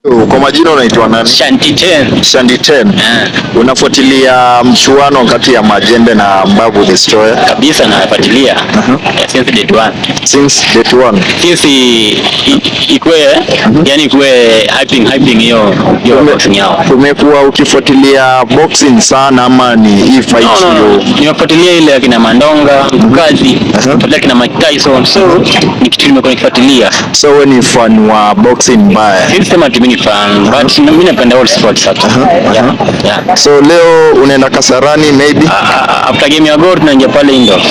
Kwa majina unaitwa nani? Shanty 10. Shanty 10. Unafuatilia mchuano kati ya Majembe na Mbavu Destroyer? Kabisa nafuatilia. Since day 1. Since day 1. Since ikue yani ikue hyping hiyo boxing yao. Umekuwa ukifuatilia boxing sana ama ni hii fight hiyo? Nimefuatilia ile ya kina Mandonga, Mkazi, fuatilia kina Mike Tyson. So ni kitu nimekuwa nikifuatilia. So wewe ni fan wa boxing mbaya? Sisi sema mimi ni fan, but mimi napenda all sports hata. Yeah. So leo unaenda Kasarani maybe? After game ya Gor tunaingia pale Indo.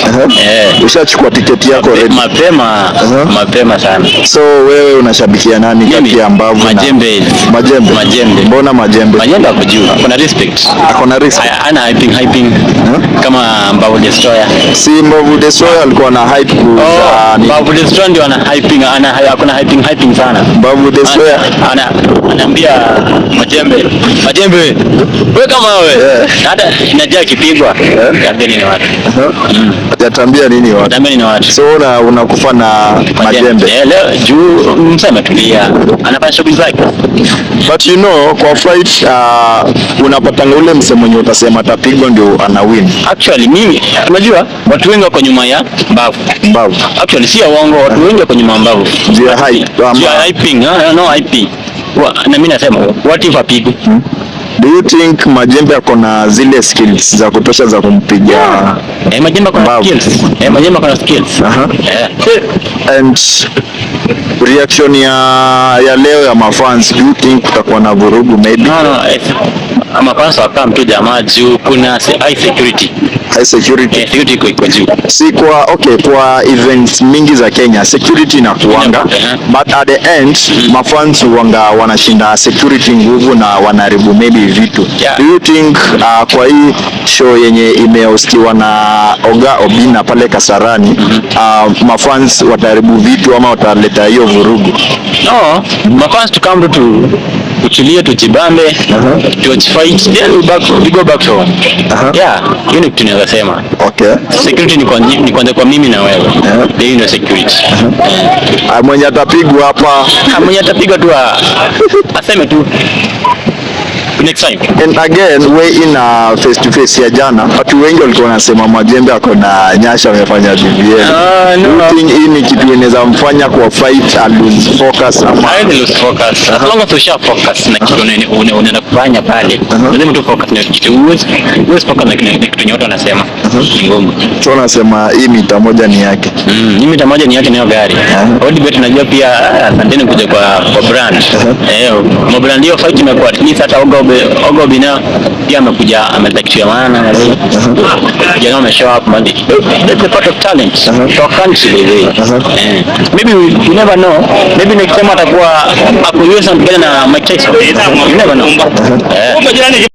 Ushachukua tiketi yako ready? Mapema sana. So wewe unashabikia nani kati ya Mbavu na Majembe? Majembe. Mbona Majembe? Majembe hapo juu. Kuna respect. Akona respect. Ana hyping kama Mbavu Destroyer. Si Mbavu Destroyer alikuwa na hype Mbavu Destroyer ndio ana hyping sana. Mbavu Destroyer anaambia Majembe, wewe kama wewe hata najua kipigwa tambeni ni watu. Hajatambia nini watu? Tambeni ni watu. So unakufa na Majembe. Leo juu msema tulia. Anafanya shughuli zake. But you know kwa fight unapata ule msemo mwenye utasema tapigwa ndio ana win. Actually mimi unajua watu wengi wako nyuma ya Mbavu. Actually si uongo, watu wengi wako nyuma ya Mbavu. Ndio hyping. No hyping. Na mimi nasema what if apigwe? Do you think Majembe akona zile skills za kutosha za kumpiga? Majembe akona skills. Majembe akona skills. And reaction ya leo ya mafans, do you think kutakuwa na vurugu maybe? No. Mafans wakam tu jamaa juu kuna high security. Security iko juu. Si kwa events mingi za Kenya security inakuanga, but at the end mafans wanashinda security nguvu na wanaribu maybe vitu. Do you think kwa hii show yenye imehostiwa na Oga Obina pale Kasarani mafans wataribu vitu ama wataleta hiyo vurugu? No, mafans to come to kuchilia tujibambe, to fight, then we go back home. Yeah, hiyo ni kitu naweza sema. Okay. Security ni kwanza kwa mimi na wewe. Hiyo ndio security. Mwenye atapigwa hapa. Mwenye atapigwa tu aseme tu next time. And again we in face to face ya jana watu wengi walikuwa wanasema Majembe ako na nyasha amefanya BBL. No. Hii ni kitu inaweza mfanya kwa fight lose focus ama lose focus. As long as you sharp focus na kitu unaenda kufanya pale. Lazima tu focus na kitu. Uweze focus na kitu nyote anasema. Ngumu. So nasema hii mita moja ni yake. Hii mita moja ni yake, ni gari. Hodi bet najua pia asanteni kuja kwa brand. Brand hiyo fight imekuwa at least hata Oga Obina pia amekuja ametakishia maana jana ameshow up man. That's a part of talent. So country maybe you never know, maybe next time atakuwa hapo US mpigana na Mike Tyson. You never know.